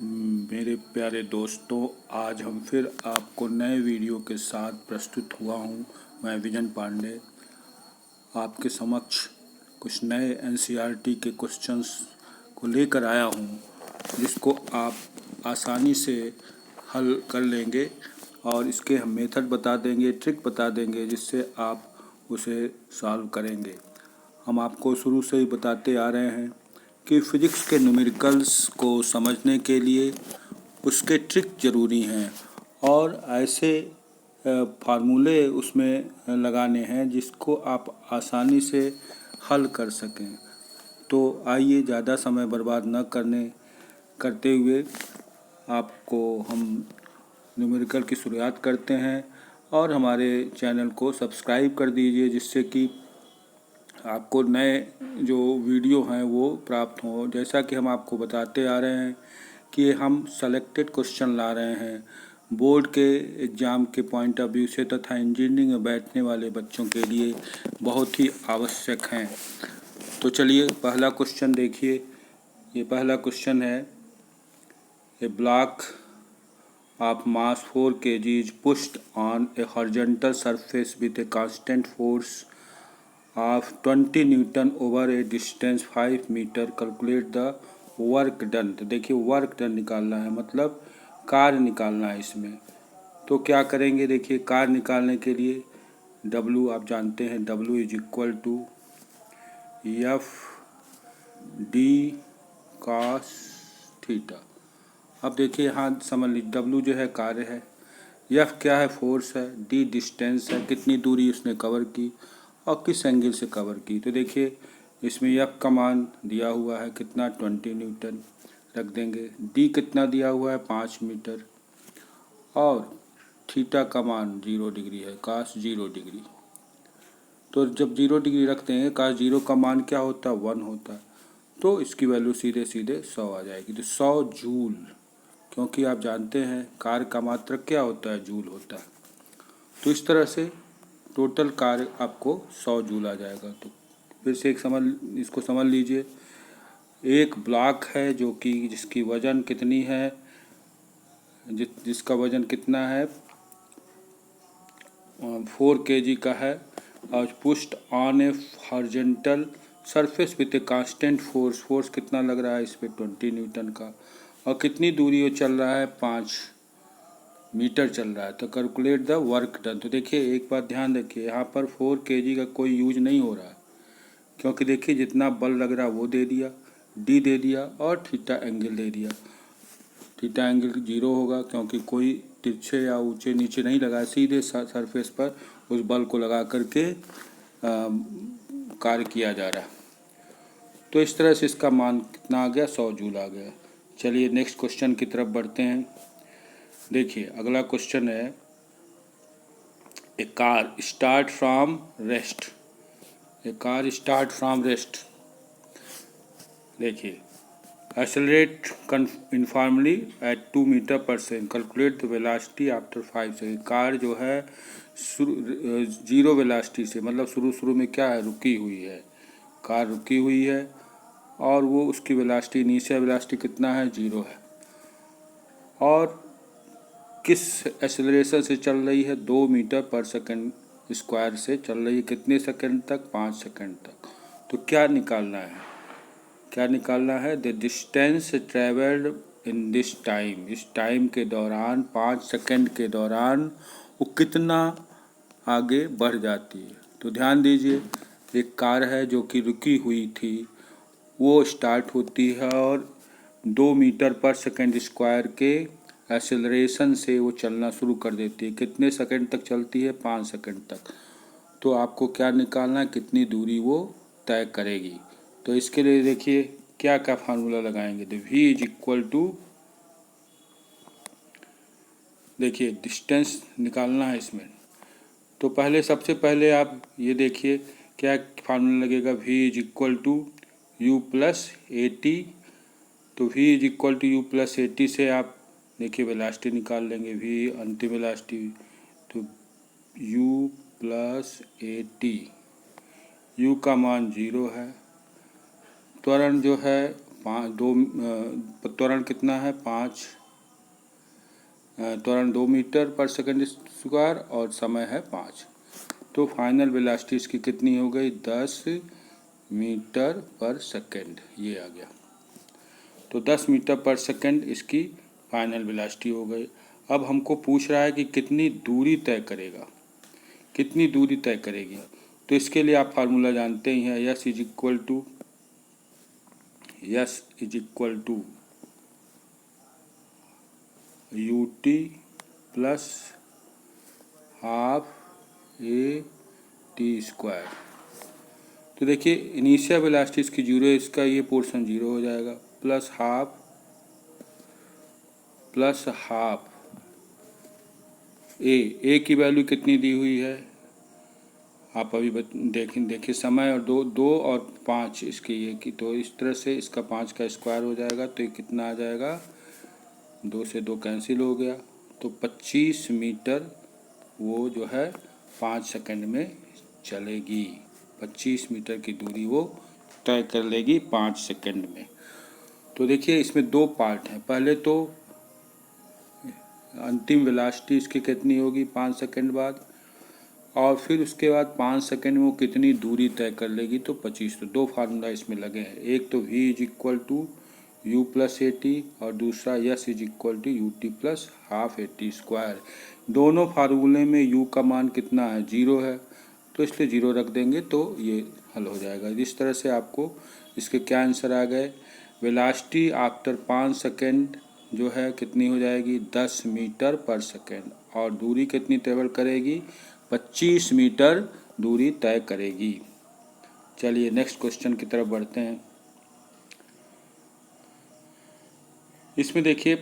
मेरे प्यारे दोस्तों, आज हम फिर आपको नए वीडियो के साथ प्रस्तुत हुआ हूँ। मैं विजन पांडे आपके समक्ष कुछ नए एनसीईआरटी के क्वेश्चंस को लेकर आया हूँ, जिसको आप आसानी से हल कर लेंगे और इसके हम मेथड बता देंगे, ट्रिक बता देंगे, जिससे आप उसे सॉल्व करेंगे। हम आपको शुरू से ही बताते आ रहे हैं कि फ़िज़िक्स के न्यूमेरिकल्स को समझने के लिए उसके ट्रिक ज़रूरी हैं और ऐसे फार्मूले उसमें लगाने हैं जिसको आप आसानी से हल कर सकें। तो आइए, ज़्यादा समय बर्बाद न करते हुए आपको हम न्यूमेरिकल की शुरुआत करते हैं और हमारे चैनल को सब्सक्राइब कर दीजिए, जिससे कि आपको नए जो वीडियो हैं वो प्राप्त हों। जैसा कि हम आपको बताते आ रहे हैं कि हम सेलेक्टेड क्वेश्चन ला रहे हैं बोर्ड के एग्ज़ाम के पॉइंट ऑफ व्यू से तथा इंजीनियरिंग में बैठने वाले बच्चों के लिए बहुत ही आवश्यक हैं। तो चलिए, पहला क्वेश्चन देखिए। ये पहला क्वेश्चन है, a block of mass 4 kg is pushed on a horizontal surface with a constant force of 20 Newton over a distance 5 metre. Calculate the work done. तो देखिए, वर्क डन निकालना है, मतलब कार्य निकालना है इसमें। तो क्या करेंगे, देखिए, कार्य निकालने के लिए W आप जानते हैं, W is equal to F D cos theta. अब देखिए, यहाँ समझ लीजिए, W जो है कार्य है, F क्या है, फोर्स है, D डिस्टेंस है, कितनी दूरी उसने कवर की और किस एंगल से कवर की। तो देखिए, इसमें F का मान दिया हुआ है कितना, 20 न्यूटन रख देंगे। D कितना दिया हुआ है, 5 मीटर, और थीटा का मान 0 डिग्री है, cos 0 डिग्री। तो जब 0 डिग्री रखते हैं, cos 0 का मान क्या होता है, 1 होता है। तो इसकी वैल्यू सीधे सीधे 100 आ जाएगी। तो 100 जूल, क्योंकि आप जानते हैं कार्य का मात्रक क्या होता है, जूल होता है। तो इस तरह से टोटल कार्य आपको 100 जूल आ जाएगा। तो फिर से इसको समझ लीजिए। एक ब्लॉक है जो कि जिसकी वजन कितनी है, जिसका वजन कितना है, 4 kg का है, और pushed on A horizontal surface with a constant force कितना लग रहा है इस पर, 20 न्यूटन का, और कितनी दूरी वो चल रहा है, 5 मीटर चल रहा है। तो कैलकुलेट द वर्क डन। तो देखिए, एक बात ध्यान रखिए, यहाँ पर 4 kg का कोई यूज नहीं हो रहा है, क्योंकि देखिए जितना बल लग रहा है वो दे दिया, डी दे दिया, और थीटा एंगल दे दिया। थीटा एंगल 0 होगा, क्योंकि कोई तिरछे या ऊंचे नीचे नहीं लगा, सीधे सरफेस पर उस बल को लगा करके कार्य किया जा रहा है। तो इस तरह से इसका मान कितना आ गया, 100 जूल आ गया। चलिए, नेक्स्ट क्वेश्चन की तरफ बढ़ते हैं। देखिए, अगला क्वेश्चन है, a car start from rest. A car start from rest. देखिए, accelerate uniformly at 2 metre per second. Calculate the velocity after 5 second. Car जो है जीरो वेलोसिटी से, मतलब शुरू में क्या है, रुकी हुई है, कार रुकी हुई है, और वो उसकी वेलोसिटी, इनिशियल वेलोसिटी कितना है, 0 है, और किस एक्सेलरेशन से चल रही है, 2 मीटर पर सेकेंड स्क्वायर से चल रही है। कितने सेकंड तक, 5 सेकंड तक। तो क्या निकालना है, the distance travelled in this time. इस टाइम के दौरान, 5 सेकंड के दौरान वो कितना आगे बढ़ जाती है। तो ध्यान दीजिए, एक कार है जो कि रुकी हुई थी, वो स्टार्ट होती है और 2 मीटर पर सेकंड स्क्वायर के एक्सेलरेशन से वो चलना शुरू कर देती है। कितने सेकंड तक चलती है, 5 सेकंड तक। तो आपको क्या निकालना है, कितनी दूरी वो तय करेगी। तो इसके लिए देखिए क्या फार्मूला लगाएंगे। तो v इज इक्वल टू, देखिए डिस्टेंस निकालना है इसमें। तो सबसे पहले आप ये देखिए क्या फार्मूला लगेगा, v is equal to you plus A t. तो v is equal to you plus A t से आप देखिए वेलोसिटी निकाल लेंगे, v अंतिम वेलोसिटी। तो u plus A T, you का मान 0 है, त्वरण जो है त्वरण कितना है 5, त्वरण 2 मीटर पर सेकंड स्क्वायर और समय है 5। तो फाइनल वेलोसिटी इसकी कितनी हो गई 10 मीटर पर सेकंड, ये आ गया। तो 10 मीटर पर सेकंड इसकी फाइनल वेलोसिटी हो गई। अब हमको पूछ रहा है कि कितनी दूरी तय करेगा, कितनी दूरी तय करेगी। तो इसके लिए आप फार्मूला जानते ही हैं, s is equal to U T plus half A T square. तो देखिए इनिशियल वेलोसिटी इसकी 0 है, इसका ये पोर्शन 0 हो जाएगा, प्लस हाफ ए की वैल्यू कितनी दी हुई है आप अभी देखिए समय और 2 और 5 इसके ये की, तो इस तरह से इसका 5 का स्क्वायर हो जाएगा। तो ये कितना आ जाएगा 2 से 2 कैंसिल हो गया, तो 25 मीटर वो जो है 5 सेकंड में चलेगी। 25 मीटर की दूरी वो तय कर लेगी 5 सेकंड में। तो देखिए इसमें 2 पार्ट हैं। पहले तो अंतिम वेलोसिटी इसकी कितनी होगी 5 सेकंड बाद, और फिर उसके बाद 5 सेकंड में वो कितनी दूरी तय कर लेगी, तो 25। तो 2 फार्मूला इसमें लगे हैं, एक तो v is equal to you plus A t और दूसरा s is equal to U T plus half A T square. दोनों फार्मूले में u का मान कितना है 0 है, तो इसलिए 0 रख देंगे तो ये हल हो जाएगा। इस तरह से आपको इसके क्या आंसर आ गए, वेलोसिटी आफ्टर 5 सेकंड जो है कितनी हो जाएगी 10 मीटर पर सेकंड, और दूरी कितनी ट्रेवल करेगी 25 मीटर दूरी तय करेगी। चलिए नेक्स्ट क्वेश्चन की तरफ बढ़ते हैं। इसमें देखिए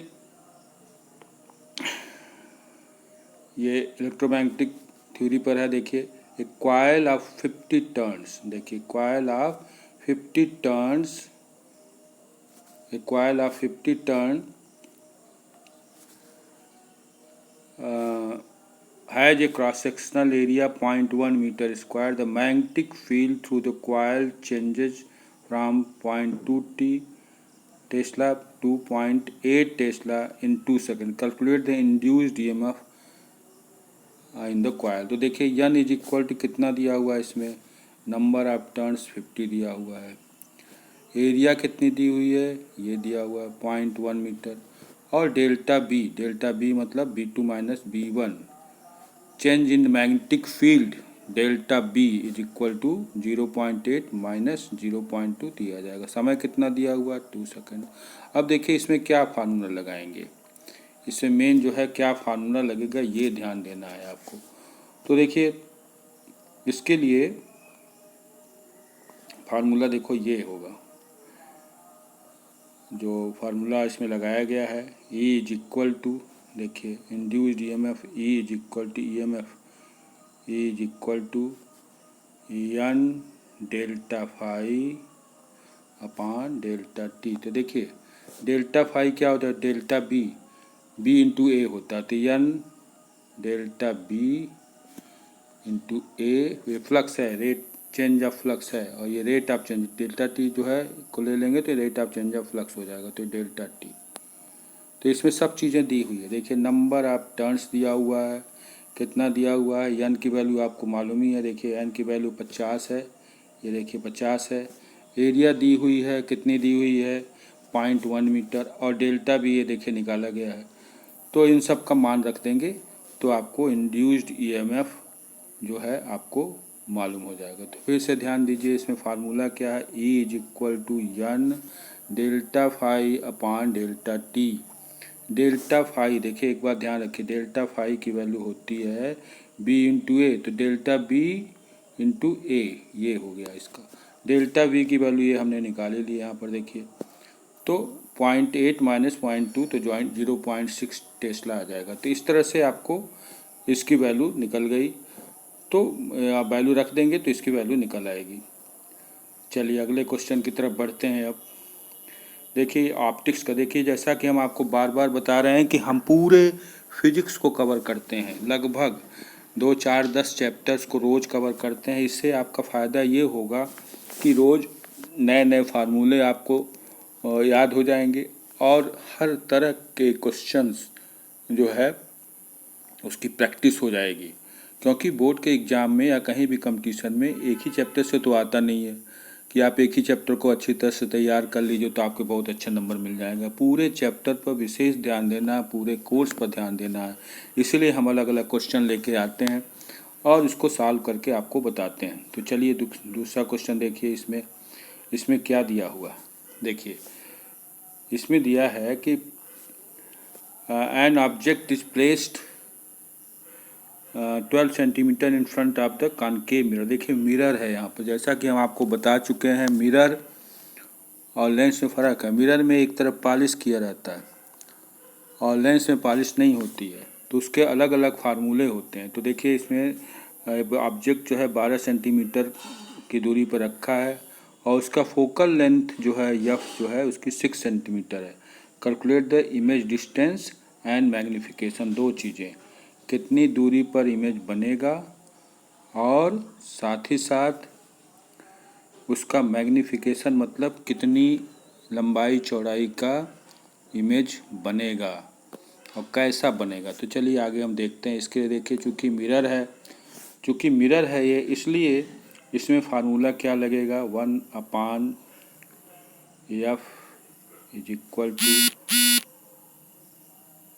ये इलेक्ट्रोमैग्नेटिक थ्योरी पर है। देखिए एक कॉइल ऑफ 50 टर्न्स, देखिए coil of 50 turns, a coil of 50 turn has a cross-sectional area 0.1 meter square. The magnetic field through the coil changes from 0.2 Tesla to 0.8 Tesla in 2 seconds. Calculate the induced EMF in the coil. तो देखिए n is equal to कितना दिया हुआ है, इसमें number of turns 50 दिया हुआ है, एरिया कितनी दी हुई है ये दिया हुआ है 0.1 मीटर, और डेल्टा बी मतलब B2 minus B1, change in magnetic field delta B is equal to 0.8 minus 0.2 दिया जाएगा। समय कितना दिया हुआ है 2 सेकंड। अब देखिए इसमें क्या फार्मूला लगाएंगे, इसमें मेन जो है क्या फार्मूला लगेगा ये ध्यान देना है आपको। तो देखिए इसके लिए फार्मूला देखो ये होगा, जो फार्मूला इसमें लगाया गया है E इज इक्वल टू, देखिए induced EMF E is equal to EMF E is equal to n delta phi upon delta t. तो देखिए डेल्टा फाई क्या होता है डेल्टा बी इंटू ए होता है, तो n delta B into A, ये फ्लक्स है, रेट चेंज ऑफ फ्लक्स है, और ये rate of change delta T जो है को ले लेंगे तो rate of change of flux हो जाएगा, तो डेल्टा टी। तो इसमें सब चीज़ें दी हुई है। देखिए नंबर ऑफ टर्न्स दिया हुआ है, कितना दिया हुआ है, n की वैल्यू आपको मालूम ही है, देखिए n की वैल्यू 50 है, ये देखिए 50 है, एरिया दी हुई है, कितनी दी हुई है 0.1 मीटर, और डेल्टा भी ये देखिए निकाला गया है। तो इन सब का मान रख देंगे तो आपको इंड्यूस्ड EMF जो है आपको मालूम हो जाएगा। तो फिर से ध्यान दीजिए इसमें फार्मूला क्या है, E is equal to n delta phi upon delta T. Delta phi देखिए एक बार ध्यान रखिए, डेल्टा फाई की वैल्यू होती है B इंटू ए, तो डेल्टा B इंटू ए ये हो गया इसका। डेल्टा V की वैल्यू ये हमने निकाले ली यहाँ पर देखिए, तो 0.8 माइनस 0.2 तो जॉइंट 0.6 टेस्ला आ जाएगा। तो इस तरह से आपको इसकी वैल्यू निकल गई, तो आप वैल्यू रख देंगे तो इसकी वैल्यू निकल आएगी। चलिए अगले क्वेश्चन की तरफ बढ़ते हैं। अब देखिए ऑप्टिक्स का, देखिए जैसा कि हम आपको बार बार बता रहे हैं कि हम पूरे फिजिक्स को कवर करते हैं, लगभग 2, 4, 10 चैप्टर्स को रोज़ कवर करते हैं। इससे आपका फ़ायदा ये होगा कि रोज़ नए नए फार्मूले आपको याद हो जाएंगे और हर तरह के क्वेश्चंस जो है उसकी प्रैक्टिस हो जाएगी। क्योंकि बोर्ड के एग्ज़ाम में या कहीं भी कंपटीशन में एक ही चैप्टर से तो आता नहीं है कि आप एक ही चैप्टर को अच्छी तरह से तैयार कर लीजिए तो आपके बहुत अच्छे नंबर मिल जाएगा। पूरे चैप्टर पर विशेष ध्यान देना है, पूरे कोर्स पर ध्यान देना है। इसीलिए हम अलग अलग क्वेश्चन लेके आते हैं और इसको सॉल्व करके आपको बताते हैं। तो चलिए दूसरा क्वेश्चन देखिए। इसमें क्या दिया हुआ देखिए। इसमें दिया है कि an object is placed 12 centimetre in front of the concave mirror. देखिए मिरर है यहाँ पर, जैसा कि हम आपको बता चुके हैं मिरर और लेंस में फ़र्क है। मिरर में एक तरफ पॉलिश किया रहता है और लेंस में पॉलिश नहीं होती है, तो उसके अलग अलग फार्मूले होते हैं। तो देखिए इसमें ऑब्जेक्ट जो है 12 सेंटीमीटर की दूरी पर रखा है और उसका फोकल लेंथ जो है एफ जो है उसकी 6 सेंटीमीटर है। Calculate the image distance and magnification, दो चीज़ें, कितनी दूरी पर इमेज बनेगा और साथ ही साथ उसका मैग्नीफिकेशन मतलब कितनी लंबाई चौड़ाई का इमेज बनेगा और कैसा बनेगा। तो चलिए आगे हम देखते हैं। इसके लिए देखिए चूँकि मिरर है ये, इसलिए इसमें फार्मूला क्या लगेगा, 1/f is equal to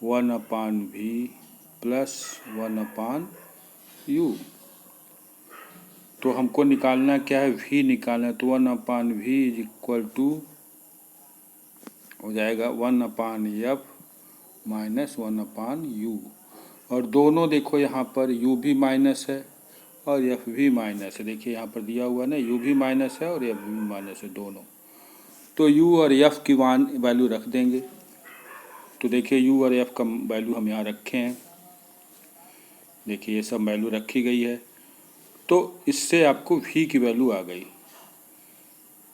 1/v plus 1/u। तो हमको निकालना क्या है, v निकालना है। तो 1/v इज इक्वल टू हो जाएगा 1/f माइनस 1/u। और दोनों देखो यहाँ पर u भी माइनस है और f भी माइनस है। देखिए यहाँ पर दिया हुआ ना, u भी माइनस है और f भी माइनस है दोनों। तो u और f की वैल्यू रख देंगे। तो देखिए u और f का वैल्यू हम यहाँ रखे हैं। देखिए ये सब वैल्यू रखी गई है। तो इससे आपको v की वैल्यू आ गई।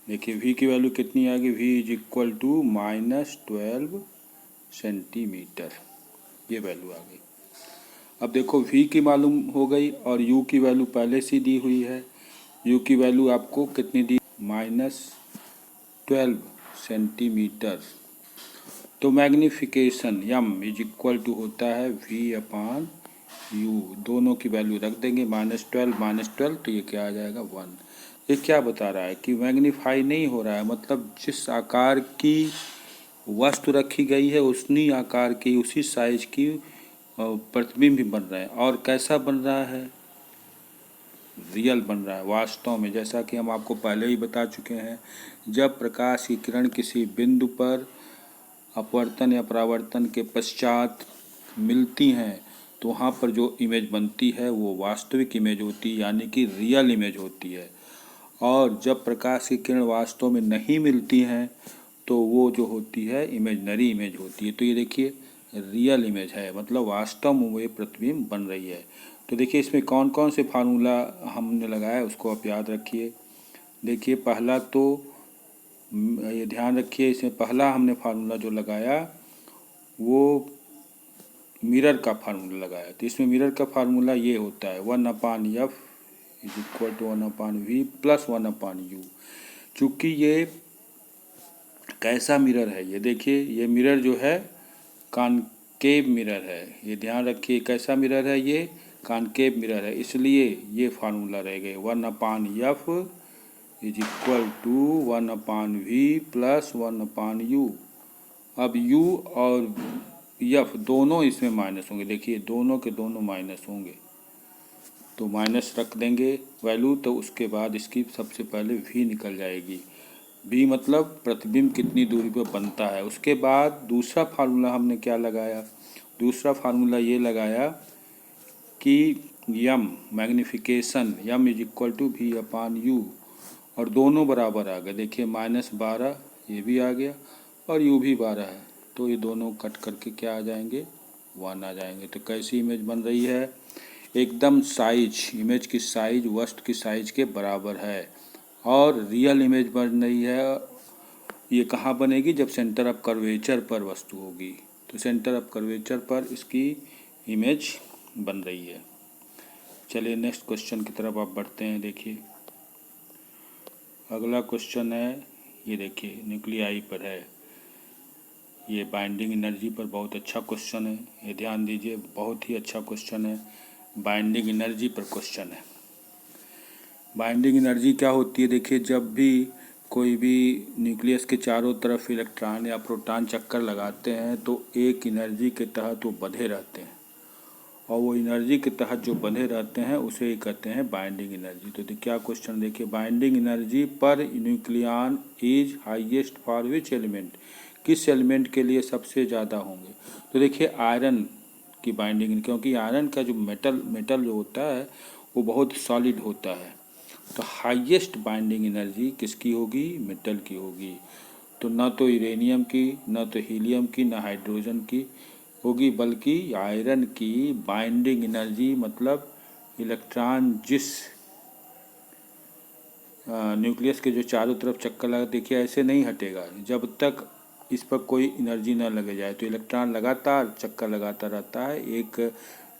देखिए v की वैल्यू कितनी आ गई, v is equal to -12 centimetre, ये वैल्यू आ गई। अब देखो v की मालूम हो गई और u की वैल्यू पहले से दी हुई है। u की वैल्यू आपको कितनी दी, -12 सेंटीमीटर। तो magnification m is equal to होता है v/u। दोनों की वैल्यू रख देंगे, -12 तो ये क्या आ जाएगा 1। ये क्या बता रहा है कि मैग्नीफाई नहीं हो रहा है, मतलब जिस आकार की वस्तु रखी गई है उसी आकार की उसी साइज की प्रतिबिंब भी बन रहे हैं। और कैसा बन रहा है, रियल बन रहा है वास्तव में। जैसा कि हम आपको पहले ही बता चुके हैं, जब प्रकाश की किरण किसी बिंदु पर अपवर्तन या परावर्तन के पश्चात मिलती हैं तो वहाँ पर जो इमेज बनती है वो वास्तविक इमेज होती है, यानी कि रियल इमेज होती है। और जब प्रकाश की किरण वास्तव में नहीं मिलती हैं तो वो जो होती है इमेजनरी इमेज होती है। तो ये देखिए रियल इमेज है, मतलब वास्तव में वो प्रतिबिंब बन रही है। तो देखिए इसमें कौन कौन से फार्मूला हमने लगाया उसको आप याद रखिए। देखिए पहला तो ये ध्यान रखिए, इसमें पहला हमने फार्मूला जो लगाया वो मिरर का फार्मूला लगाया। तो इसमें मिरर का फार्मूला ये होता है 1/f is equal to 1/v plus 1/u। चूँकि ये कैसा मिरर है, ये देखिए ये मिरर जो है कॉनकेव मिरर है। ये ध्यान रखिए कैसा मिरर है, ये कॉनकेव मिरर है, इसलिए ये फार्मूला रह गए 1/f is equal to 1/v plus 1/u। अब u और f दोनों इसमें माइनस होंगे। देखिए दोनों के दोनों माइनस होंगे तो माइनस रख देंगे वैल्यू। तो उसके बाद इसकी सबसे पहले v निकल जाएगी। v मतलब प्रतिबिंब कितनी दूरी पर बनता है। उसके बाद दूसरा फार्मूला हमने क्या लगाया, दूसरा फार्मूला ये लगाया कि m magnification m is equal to v/u और दोनों बराबर आ गए। देखिए -12 ये भी आ गया और u भी 12 है, तो ये दोनों कट करके क्या आ जाएंगे 1 आ जाएंगे। तो कैसी इमेज बन रही है, एकदम साइज, इमेज की साइज वस्तु की साइज के बराबर है और रियल इमेज बन रही है। ये कहाँ बनेगी, जब सेंटर ऑफ कर्वेचर पर वस्तु होगी। तो सेंटर ऑफ कर्वेचर पर इसकी इमेज बन रही है। चलिए नेक्स्ट क्वेश्चन की तरफ आप बढ़ते हैं। देखिए अगला क्वेश्चन है ये देखिए न्यूक्लियाई पर है। ये बाइंडिंग एनर्जी पर बहुत अच्छा क्वेश्चन है, ये ध्यान दीजिए, बहुत ही अच्छा क्वेश्चन है। बाइंडिंग एनर्जी पर क्वेश्चन है। बाइंडिंग एनर्जी क्या होती है, देखिए जब भी कोई भी न्यूक्लियस के चारों तरफ इलेक्ट्रॉन या प्रोटॉन चक्कर लगाते हैं तो एक एनर्जी के तहत वो बंधे रहते हैं, और वो एनर्जी के तहत जो बंधे रहते हैं उसे ही कहते हैं बाइंडिंग एनर्जी। तो क्या क्वेश्चन देखिए, binding energy per nucleon is highest for which element, किस एलिमेंट के लिए सबसे ज़्यादा होंगे। तो देखिए आयरन की बाइंडिंग, क्योंकि आयरन का जो मेटल जो होता है वो बहुत सॉलिड होता है, तो हाईएस्ट बाइंडिंग एनर्जी किसकी होगी, मेटल की होगी। तो न तो यूरेनियम की, न तो हीलियम की, न हाइड्रोजन की होगी, बल्कि आयरन की बाइंडिंग एनर्जी, मतलब इलेक्ट्रॉन जिस न्यूक्लियस के जो चारों तरफ चक्कर लगा, देखिए ऐसे नहीं हटेगा जब तक इस पर कोई एनर्जी न लगे जाए। तो इलेक्ट्रॉन लगातार चक्कर लगाता रहता है, एक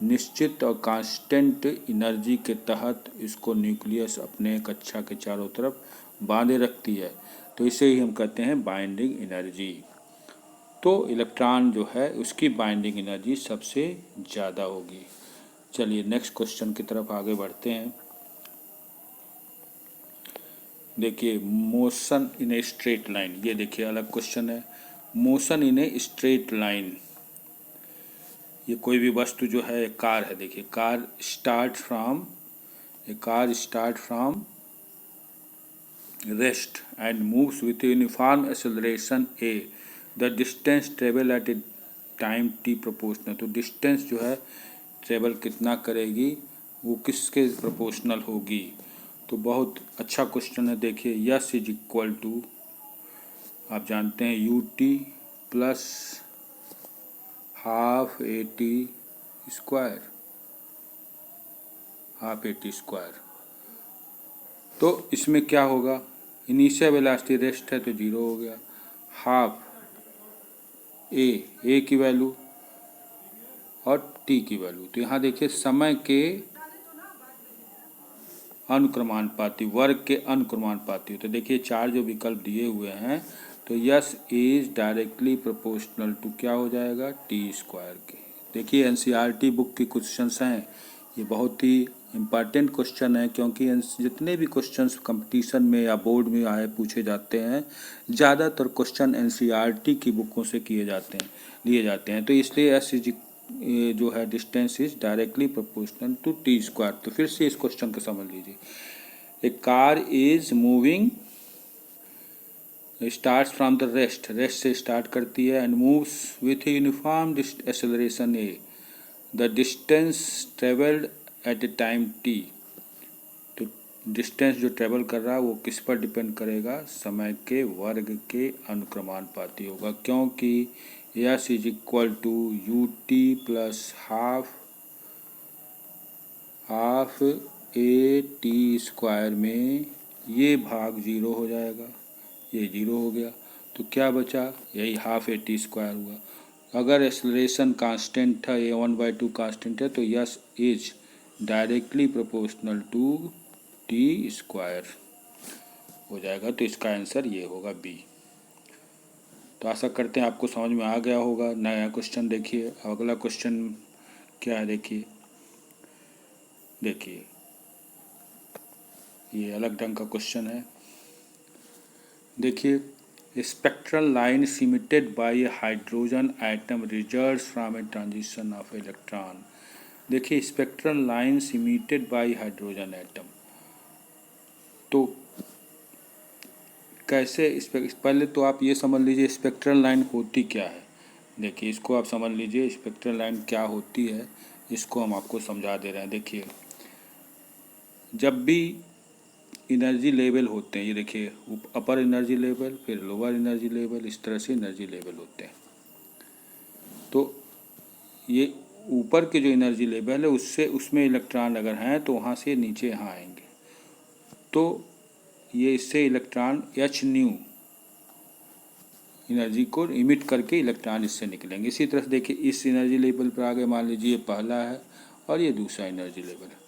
निश्चित और कांस्टेंट एनर्जी के तहत इसको न्यूक्लियस अपने कक्षा के चारों तरफ बांधे रखती है, तो इसे ही हम कहते हैं बाइंडिंग एनर्जी। तो इलेक्ट्रॉन जो है उसकी बाइंडिंग एनर्जी सबसे ज़्यादा होगी। चलिए नेक्स्ट क्वेश्चन की तरफ आगे बढ़ते हैं। देखिए motion in a straight line, ये देखिए अलग क्वेश्चन है। Motion in a straight line, ये कोई भी वस्तु जो है, एक कार है, देखिए car start from rest and moves with uniform acceleration A, the distance travel eight a time T proportional. तो डिस्टेंस जो है ट्रेवल कितना करेगी वो किसके प्रोपोर्शनल होगी। तो बहुत अच्छा क्वेश्चन है। देखिए यस इज इक्वल टू, आप जानते हैं U T plus half A T square, half A T square. तो इसमें क्या होगा, इनिशियल वेलोसिटी रेस्ट है तो 0 हो गया, हाफ ए की वैल्यू और टी की वैल्यू। तो यहाँ देखिए समय के अनुक्रमानुपाती, वर्ग के अनुक्रमानुपाती। तो देखिए चार जो विकल्प दिए हुए हैं, तो s is directly proportional to क्या हो जाएगा, टी स्क्वायर के। देखिए एनसीईआरटी बुक के क्वेश्चंस हैं, ये बहुत ही इम्पॉर्टेंट क्वेश्चन है, क्योंकि जितने भी क्वेश्चंस कंपटीशन में या बोर्ड में आए पूछे जाते हैं, ज़्यादातर क्वेश्चन एनसीईआरटी की बुकों से लिए जाते हैं। तो इसलिए एस इज ये जो है distance is directly proportional to T square. तो फिर से इस क्वेश्चन को समझ लीजिए, a car is moving, starts from the rest से स्टार्ट करती है, and moves with uniform acceleration A, the distance travelled at a time T. तो डिस्टेंस जो ट्रेवल कर रहा है वो किस पर डिपेंड करेगा, समय के वर्ग के अनुक्रमानुपाती होगा, क्योंकि s is equal to U T plus half A T square में ये भाग 0 हो जाएगा, ये 0 हो गया, तो क्या बचा, यही हाफ ए टी स्क्वायर हुआ। अगर एक्सेलरेशन कांस्टेंट था, ये 1/2 कांस्टेंट है, तो s is directly proportional to T square हो जाएगा। तो इसका आंसर ये होगा बी। तो आशा करते हैं आपको समझ में आ गया होगा। नया क्वेश्चन देखिए, अगला क्वेश्चन क्या है, देखिए ये अलग ढंग का क्वेश्चन है। देखिए spectral line emitted by a hydrogen atom results from a transition of electron. देखिए spectral line emitted by hydrogen atom, तो कैसे, पहले तो आप ये समझ लीजिए स्पेक्ट्रल लाइन होती क्या है। देखिए इसको आप समझ लीजिए स्पेक्ट्रल लाइन क्या होती है, इसको हम आपको समझा दे रहे हैं। देखिए जब भी एनर्जी लेवल होते हैं, ये देखिए अपर एनर्जी लेवल, फिर लोअर एनर्जी लेवल, इस तरह से एनर्जी लेवल होते हैं। तो ये ऊपर के जो एनर्जी लेवल है उसमें इलेक्ट्रॉन अगर हैं तो वहाँ से नीचे यहाँ आएंगे, तो ये इससे इलेक्ट्रॉन एच न्यू एनर्जी को इमिट करके इलेक्ट्रॉन इससे निकलेंगे। इसी तरह से देखिए इस एनर्जी लेवल पर आगे मान लीजिए ये पहला है और ये दूसरा एनर्जी लेवल है,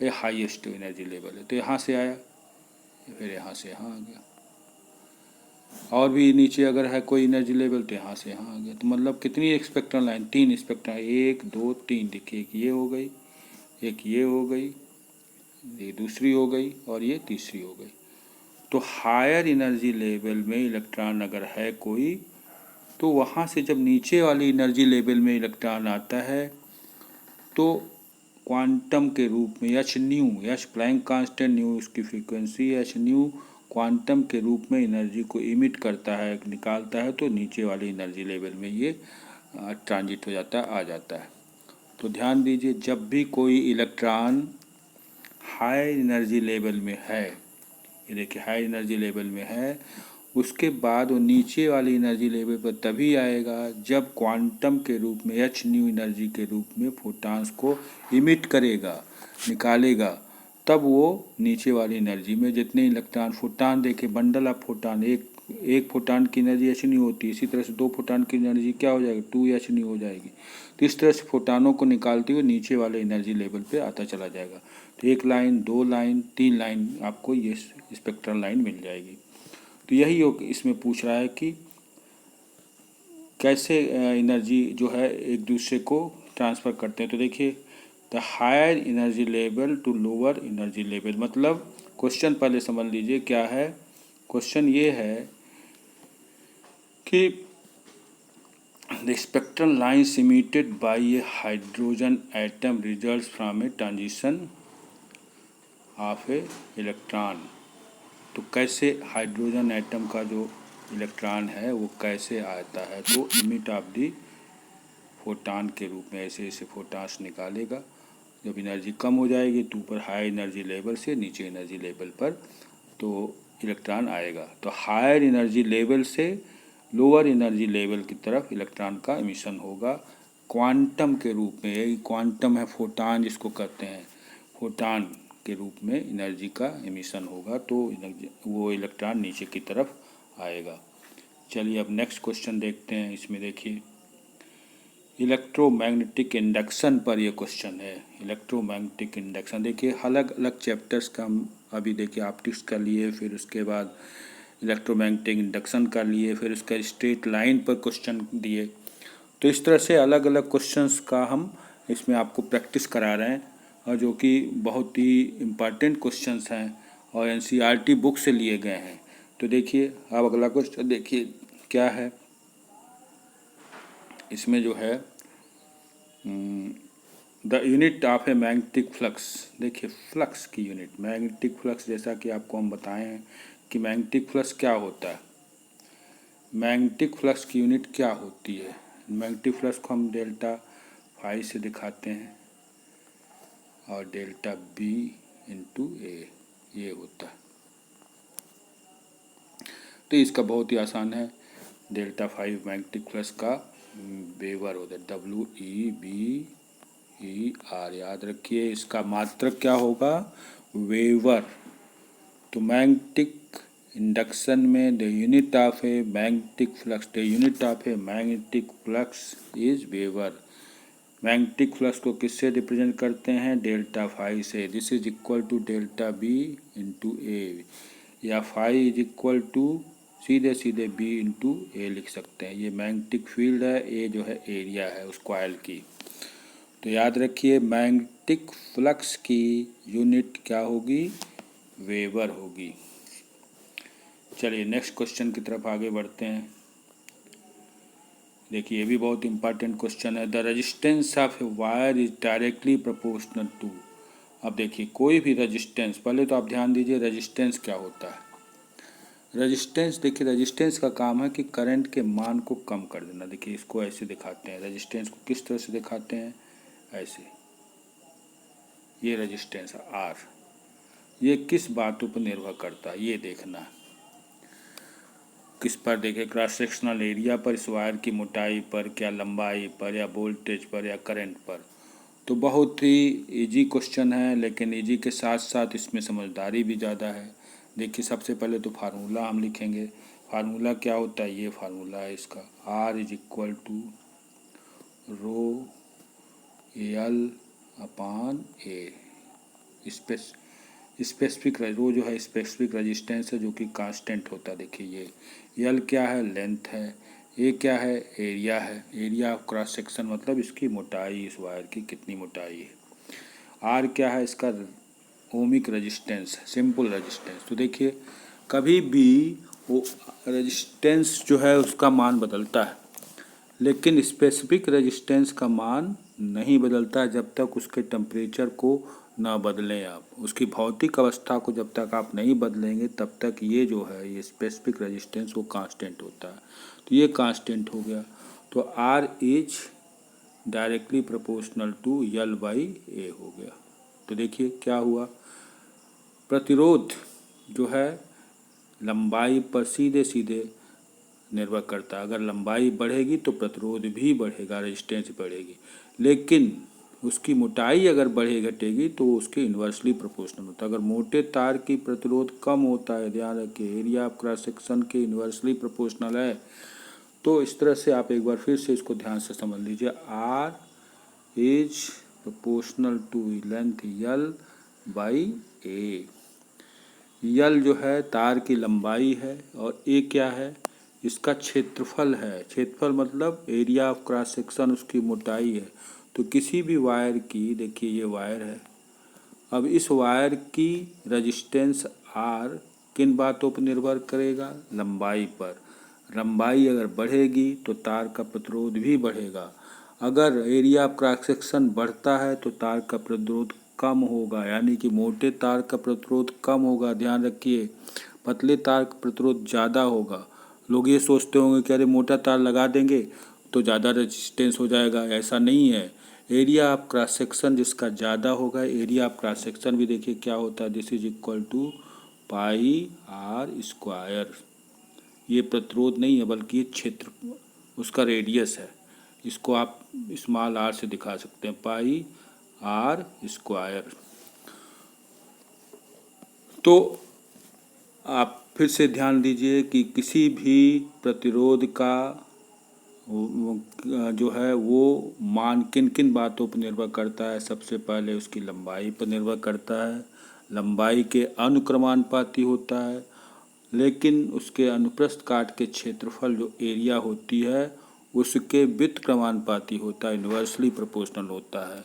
ये हाईएस्ट एनर्जी लेवल है, तो यहाँ से आया फिर यहाँ से यहाँ आ गया। और भी नीचे अगर है कोई एनर्जी लेवल तो यहाँ से यहाँ आ गया। तो मतलब कितनी स्पेक्ट्रल लाइन, 3 स्पेक्ट्रल, 1 2 3। देखिए एक ये हो गई, एक ये हो गई, ये दूसरी हो गई और ये तीसरी हो गई। तो हायर एनर्जी लेवल में इलेक्ट्रॉन अगर है कोई, तो वहाँ से जब नीचे वाली एनर्जी लेवल में इलेक्ट्रॉन आता है तो क्वांटम के रूप में h nu, h Planck constant, nu उसकी फ्रीक्वेंसी, एच न्यू क्वांटम के रूप में एनर्जी को इमिट करता है, निकालता है। तो नीचे वाली एनर्जी लेवल में ये ट्रांजिट हो जाता है, आ जाता है। तो ध्यान दीजिए, जब भी कोई इलेक्ट्रॉन हाई एनर्जी लेवल में है, ये देखिए हाई एनर्जी लेवल में है, उसके बाद वो नीचे वाली एनर्जी लेवल पर तभी आएगा जब क्वांटम के रूप में एच न्यू एनर्जी के रूप में फोटॉन्स को इमिट करेगा, निकालेगा। तब वो नीचे वाली एनर्जी में जितने इलेक्ट्रॉन, फोटॉन देखे, बंडल ऑफ फोटॉन, एक फोटॉन की एनर्जी एच न्यू होती है, इसी तरह से 2 फोटॉन की एनर्जी क्या हो जाएगी, 2 एच न्यू हो जाएगी। तो इस तरह से फोटॉनों को निकालते हुए नीचे वाले एनर्जी लेवल पे आता चला जाएगा। तो 1 लाइन, 2 लाइन, 3 लाइन आपको ये स्पेक्ट्रल लाइन मिल जाएगी। तो यही इसमें पूछ रहा है कि कैसे एनर्जी जो है एक दूसरे को ट्रांसफ़र करते हैं। तो देखिए, the higher energy level to lower energy level, मतलब क्वेश्चन पहले समझ लीजिए क्या है। क्वेश्चन ये है कि the spectral lines emitted by a hydrogen atom results from a transition of a electron. तो कैसे हाइड्रोजन एटम का जो इलेक्ट्रॉन है वो कैसे आता है, तो इमिट ऑफ दी फोटॉन के रूप में ऐसे ऐसे फोटॉन्स निकालेगा। जब एनर्जी कम हो जाएगी तो ऊपर हाई एनर्जी लेवल से नीचे एनर्जी लेवल पर तो इलेक्ट्रॉन आएगा। तो हायर एनर्जी लेवल से लोअर एनर्जी लेवल की तरफ इलेक्ट्रॉन का एमिशन होगा क्वांटम के रूप में। यही क्वांटम है, फोटॉन जिसको कहते हैं, फोटॉन के रूप में एनर्जी का एमिशन होगा, तो वो इलेक्ट्रॉन नीचे की तरफ आएगा। चलिए अब नेक्स्ट क्वेश्चन देखते हैं। इसमें देखिए इलेक्ट्रोमैग्नेटिक इंडक्शन पर ये क्वेश्चन है। इलेक्ट्रोमैग्नेटिक इंडक्शन, देखिए अलग अलग चैप्टर्स का हम अभी देखिए ऑप्टिक्स कर लिए, फिर उसके बाद इलेक्ट्रोमैग्नेटिक इंडक्शन कर लिए, फिर उसका स्ट्रेट लाइन पर क्वेश्चन दिए। तो इस तरह से अलग अलग क्वेश्चंस का हम इसमें आपको प्रैक्टिस करा रहे हैं, और जो कि बहुत ही इम्पॉर्टेंट क्वेश्चंस हैं और एनसीईआरटी बुक से लिए गए हैं। तो देखिए अब अगला क्वेश्चन देखिए क्या है। इसमें जो है the unit of a magnetic flux, देखिए फ्लक्स की यूनिट, मैग्नेटिक फ्लक्स, जैसा कि आपको हम बताए हैं कि मैग्नेटिक फ्लक्स क्या होता है। मैग्नेटिक फ्लक्स की यूनिट क्या होती है। मैग्नेटिक फ्लक्स को हम डेल्टा फाई से दिखाते हैं और डेल्टा बी इंटू ए ये होता है। तो इसका बहुत ही आसान है, डेल्टा फाइव मैग्नेटिक फ्लक्स का वेवर होता है, WEBER, याद रखिए। इसका मात्रक क्या होगा, वेवर। तो मैग्नेटिक इंडक्शन में the unit of a magnetic flux, the unit of a magnetic flux is weber. Magnetic flux को किससे रिप्रेजेंट करते हैं, डेल्टा फाई से। This is equal to delta B into A, या फाई इज इक्वल टू सीधे सीधे B into ए लिख सकते हैं। ये मैग्नेटिक फील्ड है, ए जो है एरिया है उस कॉइल की। तो याद रखिए मैग्नेटिक फ्लक्स की यूनिट क्या होगी, वेबर होगी। चलिए नेक्स्ट क्वेश्चन की तरफ आगे बढ़ते हैं। देखिए ये भी बहुत इंपॉर्टेंट क्वेश्चन है। The resistance of a wire is directly proportional to. अब देखिए कोई भी रेजिस्टेंस, पहले तो आप ध्यान दीजिए रेजिस्टेंस क्या होता है। रेजिस्टेंस, देखिए रेजिस्टेंस का काम है कि करंट के मान को कम कर देना। देखिए इसको ऐसे दिखाते हैं, रेजिस्टेंस को किस तरह से दिखाते हैं, ऐसे। ये रेजिस्टेंस आर, ये किस बातों पर निर्भर करता है ये देखना है। किस पर, देखिए क्रॉस सेक्शनल एरिया पर, इस वायर की मोटाई पर, क्या लंबाई पर, या वोल्टेज पर, या करंट पर। तो बहुत ही इजी क्वेश्चन है, लेकिन इजी के साथ साथ इसमें समझदारी भी ज़्यादा है। देखिए सबसे पहले तो फार्मूला हम लिखेंगे। फार्मूला क्या होता है, ये फार्मूला है इसका, R is equal to rho L upon A. इस पर स्पेसिफिक रो जो है स्पेसिफिक रेजिस्टेंस है जो कि कांस्टेंट होता है। देखिए ये एल क्या है, लेंथ है, ए क्या है, एरिया है, एरिया ऑफ क्रॉस सेक्शन मतलब इसकी मोटाई, इस वायर की कितनी मोटाई है। आर क्या है, इसका ओमिक रेजिस्टेंस, सिंपल रेजिस्टेंस। तो देखिए कभी भी वो रेजिस्टेंस जो है उसका मान बदलता है, लेकिन स्पेसिफिक रेजिस्टेंस का मान नहीं बदलता है जब तक उसके टेम्परेचर को ना बदलें आप, उसकी भौतिक अवस्था को जब तक आप नहीं बदलेंगे तब तक ये जो है ये स्पेसिफिक रेजिस्टेंस वो कांस्टेंट होता है। तो ये कांस्टेंट हो गया। तो R is directly proportional to L by A हो गया। तो देखिए क्या हुआ, प्रतिरोध जो है लंबाई पर सीधे सीधे निर्भर करता है। अगर लंबाई बढ़ेगी तो प्रतिरोध भी बढ़ेगा, रेजिस्टेंस बढ़ेगी, लेकिन उसकी मोटाई अगर बढ़े घटेगी तो उसके इन्वर्सली प्रोपोर्शनल होता है। अगर मोटे तार की प्रतिरोध कम होता है, ध्यान रखिए एरिया ऑफ क्रॉस सेक्शन के इन्वर्सली प्रोपोर्शनल है। तो इस तरह से आप एक बार फिर से इसको ध्यान से समझ लीजिए, R is proportional to length L by A. L जो है तार की लंबाई है और ए क्या है, इसका क्षेत्रफल है। क्षेत्रफल मतलब एरिया ऑफ क्रॉस सेक्शन, उसकी मोटाई है। तो किसी भी वायर की, देखिए ये वायर है, अब इस वायर की रेजिस्टेंस आर किन बातों पर निर्भर करेगा, लंबाई पर। लंबाई अगर बढ़ेगी तो तार का प्रतिरोध भी बढ़ेगा। अगर एरिया ऑफ क्रॉस सेक्शन बढ़ता है तो तार का प्रतिरोध कम होगा, यानी कि मोटे तार का प्रतिरोध कम होगा। ध्यान रखिए पतले तार का प्रतिरोध ज़्यादा होगा। लोग ये सोचते होंगे कि अरे मोटा तार लगा देंगे तो ज़्यादा रेजिस्टेंस हो जाएगा, ऐसा नहीं है। एरिया ऑफ क्रॉस सेक्शन जिसका ज़्यादा होगा, एरिया ऑफ क्रॉस सेक्शन भी देखिए क्या होता है, this is equal to pi r square. ये प्रतिरोध नहीं है बल्कि ये क्षेत्र, उसका रेडियस है। इसको आप स्मॉल आर से दिखा सकते हैं, पाई आर स्क्वायर। तो आप फिर से ध्यान दीजिए कि किसी भी प्रतिरोध का जो है वो मान किन किन बातों पर निर्भर करता है। सबसे पहले उसकी लंबाई पर निर्भर करता है, लंबाई के अनुक्रमानुपाती होता है, लेकिन उसके अनुप्रस्थ काट के क्षेत्रफल जो एरिया होती है उसके व्युत्क्रमानुपाती होता है, इन्वर्सली प्रोपोर्शनल होता है।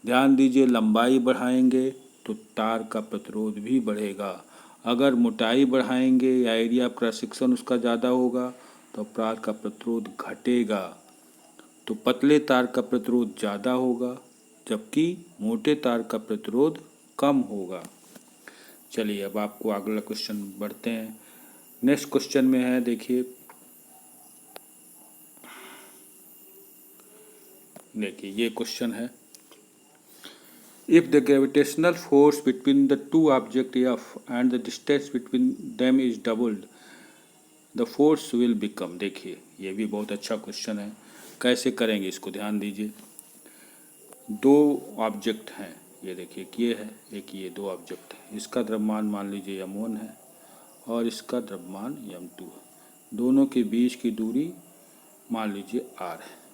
ध्यान दीजिए लंबाई बढ़ाएंगे तो तार का प्रतिरोध भी बढ़ेगा। अगर मोटाई बढ़ाएंगे या एरिया क्रॉस सेक्शन उसका ज़्यादा होगा तो तार का प्रतिरोध घटेगा। तो पतले तार का प्रतिरोध ज़्यादा होगा जबकि मोटे तार का प्रतिरोध कम होगा। चलिए अब आपको अगला क्वेश्चन बढ़ते हैं। नेक्स्ट क्वेश्चन में है, देखिए ये क्वेश्चन है, if the gravitational force between the two object F and the distance between them is doubled the force will become. देखिए ये भी बहुत अच्छा क्वेश्चन है, कैसे करेंगे इसको ध्यान दीजिए। दो ऑब्जेक्ट हैं, ये देखिए एक ये है एक ये, दो ऑब्जेक्ट है। इसका द्रव्यमान मान लीजिए m1 है और इसका द्रव्यमान m2 है। दोनों के बीच की दूरी मान लीजिए r है।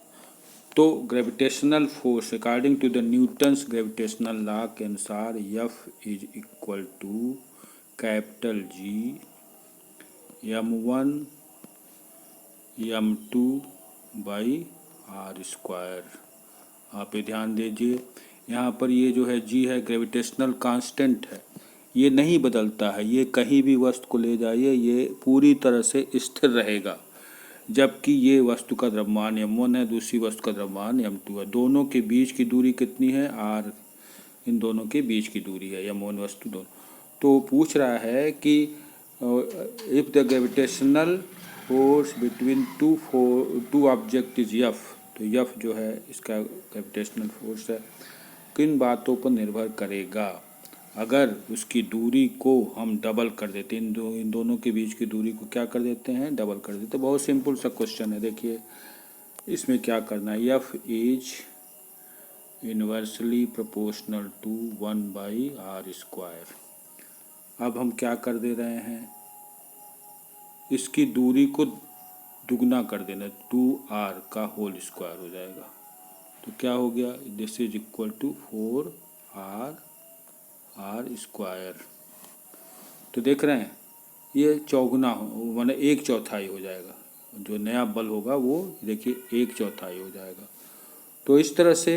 तो gravitational force according to the Newton's gravitational law के अनुसार F is equal to capital G m1 m2 by r square. आप ये ध्यान दीजिए यहाँ पर ये जो है G है ग्रेविटेशनल कांस्टेंट है, ये नहीं बदलता है। ये कहीं भी वस्तु को ले जाइए ये पूरी तरह से स्थिर रहेगा, जबकि ये वस्तु का द्रव्यमान m1 है, दूसरी वस्तु का द्रव्यमान m2 है। दोनों के बीच की दूरी कितनी है, r। इन दोनों के बीच की दूरी है m1 वस्तु दोनों। तो पूछ रहा है कि if the gravitational force between two object is F, तो F जो है इसका ग्रेविटेशनल फोर्स है, किन बातों पर निर्भर करेगा। अगर उसकी दूरी को हम डबल कर देते, इन दोनों के बीच की दूरी को क्या कर देते हैं, डबल कर देते। बहुत सिंपल सा क्वेश्चन है, देखिए इसमें क्या करना है, F is inversely proportional to 1 by r square. अब हम क्या कर दे रहे हैं, इसकी दूरी को दुगना कर देना, 2r का होल स्क्वायर हो जाएगा। तो क्या हो गया, this is equal to 4r square. तो देख रहे हैं ये चौगुना हो, माने 1/4 हो जाएगा। जो नया बल होगा वो देखिए 1/4 हो जाएगा। तो इस तरह से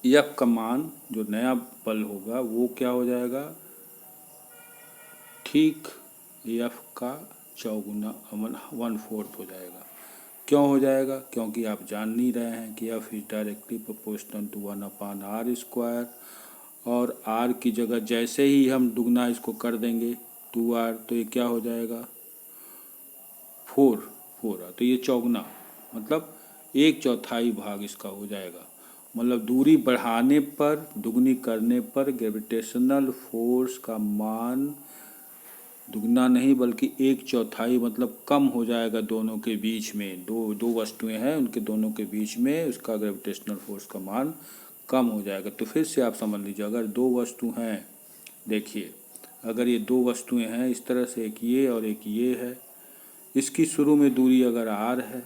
एफ का मान जो नया बल होगा वो क्या हो जाएगा, ठीक एफ का चौगुना 1/4 हो जाएगा। क्यों हो जाएगा, क्योंकि आप जान नहीं रहे हैं कि F is directly proportional to 1/r², और r की जगह जैसे ही हम दुगना इसको कर देंगे 2r, तो ये क्या हो जाएगा 4 तो ये चौगुना मतलब 1/4 भाग इसका हो जाएगा। मतलब दूरी बढ़ाने पर, दुगनी करने पर ग्रेविटेशनल फोर्स का मान दुगना नहीं बल्कि 1/4 मतलब कम हो जाएगा दोनों के बीच में। दो वस्तुएं हैं, उनके दोनों के बीच में उसका ग्रेविटेशनल फोर्स का मान कम हो जाएगा। तो फिर से आप समझ लीजिए, अगर दो वस्तु हैं, देखिए अगर ये दो वस्तुएं हैं इस तरह से, एक ये और एक ये है, इसकी शुरू में दूरी अगर r है,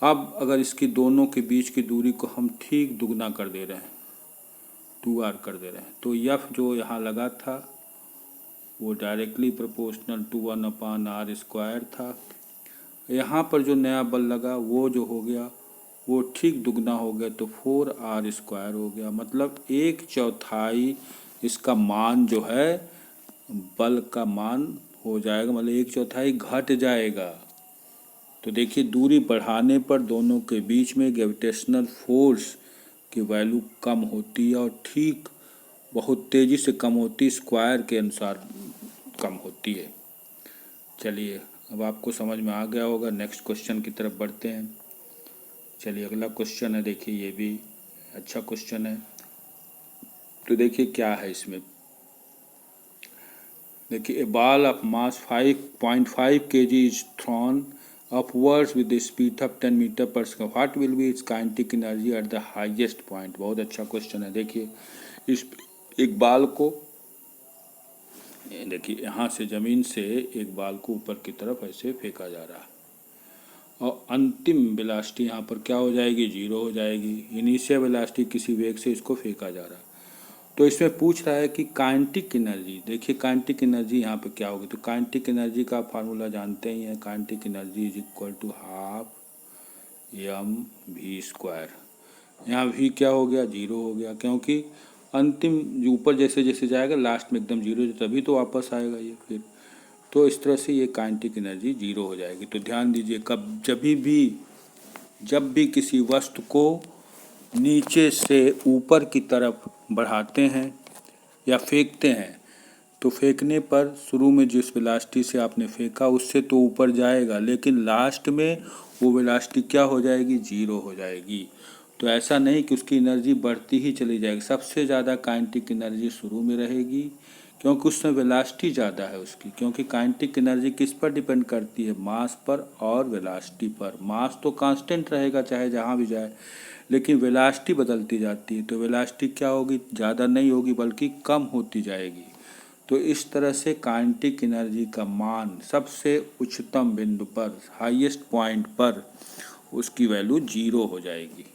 अब अगर इसकी दोनों के बीच की दूरी को हम ठीक दुगना कर दे रहे हैं, 2r कर दे रहे हैं, तो f जो यहाँ लगा था वो डायरेक्टली प्रोपोर्शनल टू 1/r² था। यहाँ पर जो नया बल लगा वो जो हो गया वो ठीक दुगना हो गया, तो 4r² हो गया। मतलब 1/4 इसका मान जो है बल का मान हो जाएगा, मतलब 1/4 घट जाएगा। तो देखिए दूरी बढ़ाने पर दोनों के बीच में ग्रेविटेशनल फोर्स की वैल्यू कम होती है, और ठीक बहुत तेज़ी से कम होती, स्क्वायर के अनुसार कम होती है। चलिए अब आपको समझ में आ गया होगा। नेक्स्ट क्वेश्चन की तरफ बढ़ते हैं। चलिए अगला क्वेश्चन है, देखिए ये भी अच्छा क्वेश्चन है। तो देखिए क्या है इसमें, देखिए a ball of mass 5.5 kg is thrown upwards with the speed of 10 metre per second, what will be its kinetic energy at the highest point. बहुत अच्छा क्वेश्चन है। देखिए इस एक बाल को, देखिए यहाँ से ज़मीन से एक बाल को ऊपर की तरफ ऐसे फेंका जा रहा है, और अंतिम वेलोसिटी यहाँ पर क्या हो जाएगी, 0 हो जाएगी। इनिशियल वेलोसिटी किसी वेग से इसको फेंका जा रहा है। तो इसमें पूछ रहा है कि काइनेटिक एनर्जी, देखिए काइनेटिक एनर्जी यहाँ पे क्या होगी। तो काइनेटिक एनर्जी का फार्मूला जानते ही हैं, kinetic energy is equal to 12 mv²। यहाँ v क्या हो गया, 0 हो गया, क्योंकि अंतिम जो ऊपर जैसे जैसे जाएगा लास्ट में एकदम 0 तभी तो वापस आएगा ये फिर। तो इस तरह से ये काइनेटिक एनर्जी 0 हो जाएगी। तो ध्यान दीजिए, जब भी किसी वस्तु को नीचे से ऊपर की तरफ बढ़ाते हैं या फेंकते हैं, तो फेंकने पर शुरू में जिस वेलोसिटी से आपने फेंका उससे तो ऊपर जाएगा, लेकिन लास्ट में वो वेलोसिटी क्या हो जाएगी, 0 हो जाएगी। तो ऐसा नहीं कि उसकी एनर्जी बढ़ती ही चली जाएगी। सबसे ज़्यादा काइनेटिक एनर्जी शुरू में रहेगी, क्योंकि उसमें वेलोसिटी ज़्यादा है उसकी। क्योंकि काइनेटिक एनर्जी किस पर डिपेंड करती है, मास पर और वेलोसिटी पर। मास तो कांस्टेंट रहेगा चाहे जहाँ भी जाए, लेकिन वेलोसिटी बदलती जाती है। तो वेलोसिटी क्या होगी, ज़्यादा नहीं होगी बल्कि कम होती जाएगी। तो इस तरह से काइनेटिक एनर्जी का मान सबसे उच्चतम बिंदु पर, हाईएस्ट पॉइंट पर उसकी वैल्यू 0 हो जाएगी।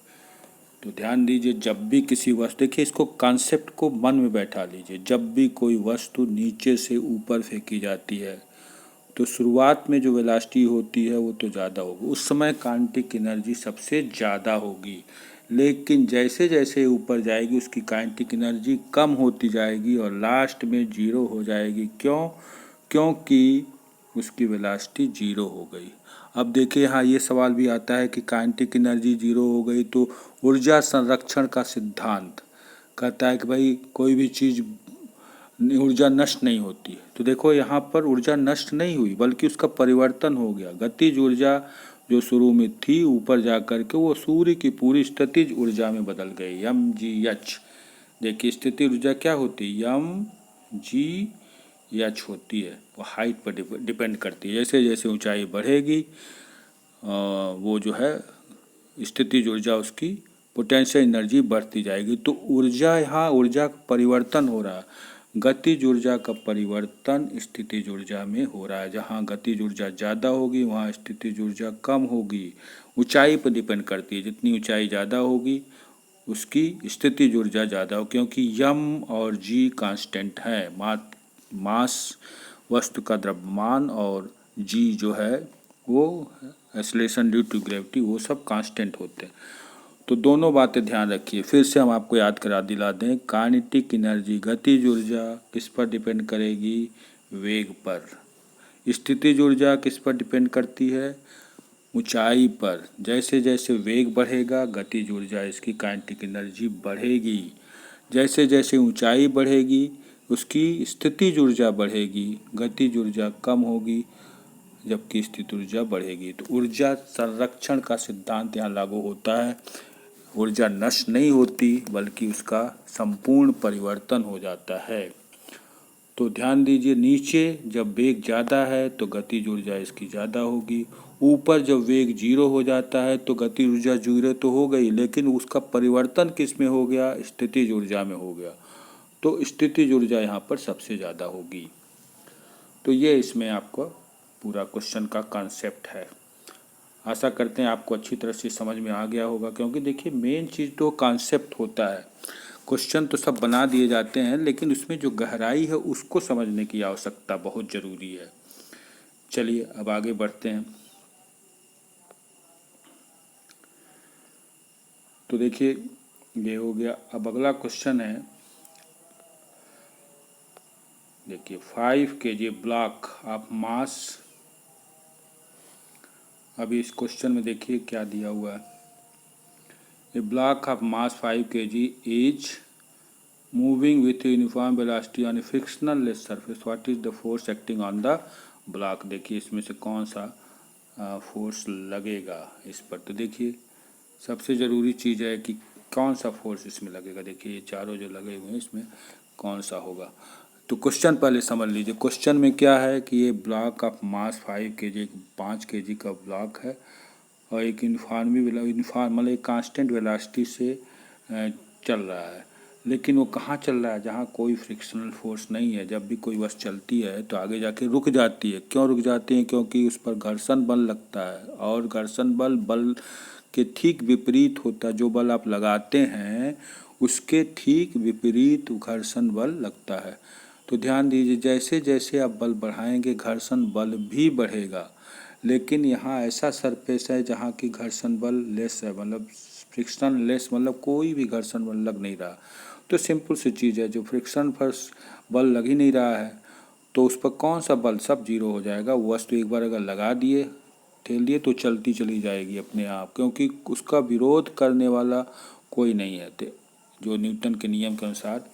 तो ध्यान दीजिए, जब भी किसी वस्तु, देखिए इसको कॉन्सेप्ट को मन में बैठा लीजिए, जब भी कोई वस्तु नीचे से ऊपर फेंकी जाती है तो शुरुआत में जो वेलोसिटी होती है वो तो ज़्यादा होगी, उस समय काइनेटिक एनर्जी सबसे ज़्यादा होगी। लेकिन जैसे जैसे ऊपर जाएगी उसकी काइनेटिक एनर्जी कम होती जाएगी और लास्ट में 0 हो जाएगी। क्यों, क्योंकि उसकी वेलोसिटी 0 हो गई। अब देखिए यहाँ ये सवाल भी आता है कि काइनेटिक एनर्जी 0 हो गई तो ऊर्जा संरक्षण का सिद्धांत कहता है कि भाई कोई भी चीज़ ऊर्जा नष्ट नहीं होती है। तो देखो यहाँ पर ऊर्जा नष्ट नहीं हुई बल्कि उसका परिवर्तन हो गया। गतिज ऊर्जा जो शुरू में थी ऊपर जा कर के वो सूर्य की पूरी स्थितिज ऊर्जा में बदल गई, mgh। देखिए स्थितिज ऊर्जा क्या होती है, mgh होती है। वो हाइट पर डिपेंड करती है। जैसे जैसे ऊंचाई बढ़ेगी वो जो है स्थितिज ऊर्जा, उसकी पोटेंशियल एनर्जी बढ़ती जाएगी। तो ऊर्जा, यहाँ ऊर्जा का परिवर्तन हो रहा है। गतिज ऊर्जा का परिवर्तन स्थितिज ऊर्जा में हो रहा है। जहाँ गतिज ऊर्जा ज़्यादा होगी वहाँ स्थितिज ऊर्जा कम होगी। ऊंचाई पर डिपेंड करती है, जितनी ऊंचाई ज़्यादा होगी उसकी स्थितिज ऊर्जा ज़्यादा हो, क्योंकि यम और जी कांस्टेंट है। मास वस्तु का द्रव्यमान और जी जो है वो एक्सेलरेशन ड्यू टू ग्रेविटी, वो सब कांस्टेंट होते हैं। तो दोनों बातें ध्यान रखिए। फिर से हम आपको याद करा दिला दें, काइनेटिक एनर्जी गतिज ऊर्जा किस पर डिपेंड करेगी? वेग पर। स्थितिज ऊर्जा किस पर डिपेंड करती है? ऊंचाई पर। जैसे जैसे वेग बढ़ेगा गतिज ऊर्जा इसकी काइनेटिक एनर्जी बढ़ेगी। जैसे जैसे ऊंचाई बढ़ेगी उसकी स्थितिज ऊर्जा बढ़ेगी, गतिज ऊर्जा कम होगी जबकि स्थितिज ऊर्जा बढ़ेगी। तो ऊर्जा संरक्षण का सिद्धांत यहाँ लागू होता है। ऊर्जा नष्ट नहीं होती बल्कि उसका संपूर्ण परिवर्तन हो जाता है। तो ध्यान दीजिए, नीचे जब वेग ज़्यादा है तो गतिज ऊर्जा इसकी ज़्यादा होगी। ऊपर जब वेग 0 हो जाता है तो गतिज ऊर्जा 0 तो हो गई, लेकिन उसका परिवर्तन किस में हो गया? स्थितिज ऊर्जा में हो गया। तो स्थितिज ऊर्जा यहाँ पर सबसे ज़्यादा होगी। तो ये इसमें आपको पूरा क्वेश्चन का कॉन्सेप्ट है। आशा करते हैं आपको अच्छी तरह से समझ में आ गया होगा, क्योंकि देखिए मेन चीज़ तो कॉन्सेप्ट होता है। क्वेश्चन तो सब बना दिए जाते हैं, लेकिन उसमें जो गहराई है उसको समझने की आवश्यकता बहुत ज़रूरी है। चलिए अब आगे बढ़ते हैं। तो देखिए ये हो गया। अब अगला क्वेश्चन है, देखिए 5 kg ब्लॉक ऑफ मास। अभी इस क्वेश्चन में देखिए क्या दिया हुआ है। A block of mass 5 kg is moving with uniform velocity on a frictional less surface, what is the force acting on the block. देखिए इसमें से कौन सा फोर्स लगेगा इस पर। तो देखिए सबसे ज़रूरी चीज़ है कि कौन सा फोर्स इसमें लगेगा। देखिए ये चारों जो लगे हुए हैं इसमें कौन सा होगा। तो क्वेश्चन पहले समझ लीजिए। क्वेश्चन में क्या है कि ये block of mass 5 kg, 5 kg का ब्लॉक है और एक यूनिफॉर्म मतलब एक कांस्टेंट वेलोसिटी से चल रहा है। लेकिन वो कहाँ चल रहा है? जहाँ कोई फ्रिक्शनल फोर्स नहीं है। जब भी कोई वस्तु चलती है तो आगे जाके रुक जाती है। क्यों रुक जाती है? क्योंकि उस पर घर्षण बल लगता है, और घर्षण बल के ठीक विपरीत होता है। जो बल आप लगाते हैं उसके ठीक विपरीत घर्षण बल लगता है। तो ध्यान दीजिए, जैसे जैसे आप बल बढ़ाएंगे घर्षण बल भी बढ़ेगा। लेकिन यहाँ ऐसा सरफेस है जहाँ की घर्षण बल लेस है, मतलब फ्रिक्शन लेस, मतलब कोई भी घर्षण बल लग नहीं रहा। तो सिंपल सी चीज़ है, जो फ्रिक्शन पर बल लग ही नहीं रहा है तो उस पर कौन सा बल? सब 0 हो जाएगा। वस्तु एक बार अगर लगा दिए, ठेल दिए तो चलती चली जाएगी अपने आप, क्योंकि उसका विरोध करने वाला कोई नहीं है जो न्यूटन के नियम के अनुसार।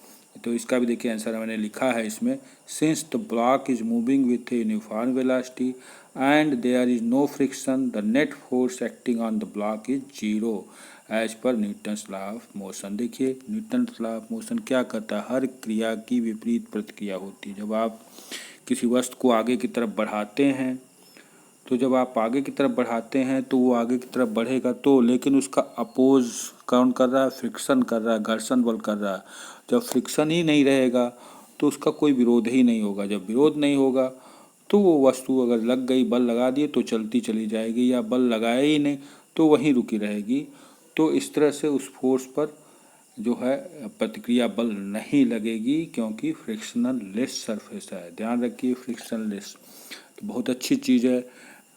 तो इसका भी देखिए आंसर मैंने लिखा है इसमें, since the block is moving with a uniform velocity and there is no friction, the net force acting on the block is 0 as per Newton's law of motion. देखिए न्यूटन्स लॉ ऑफ मोशन क्या कहता है? हर क्रिया की विपरीत प्रतिक्रिया होती है। जब आप किसी वस्तु को आगे की तरफ बढ़ाते हैं तो जब आप आगे की तरफ बढ़ाते हैं तो वो आगे की तरफ बढ़ेगा, तो लेकिन उसका अपोज कौन कर रहा है? फ्रिक्शन कर रहा है, घर्षण बल कर रहा है। जब फ्रिक्शन ही नहीं रहेगा तो उसका कोई विरोध ही नहीं होगा। जब विरोध नहीं होगा तो वो वस्तु अगर लग गई, बल लगा दिए तो चलती चली जाएगी, या बल लगाए ही नहीं तो वहीं रुकी रहेगी। तो इस तरह से उस फोर्स पर जो है प्रतिक्रिया बल नहीं लगेगी, क्योंकि फ्रिक्शनल लेस सरफेस है। ध्यान रखिए फ्रिक्शन लेस तो बहुत अच्छी चीज़ है।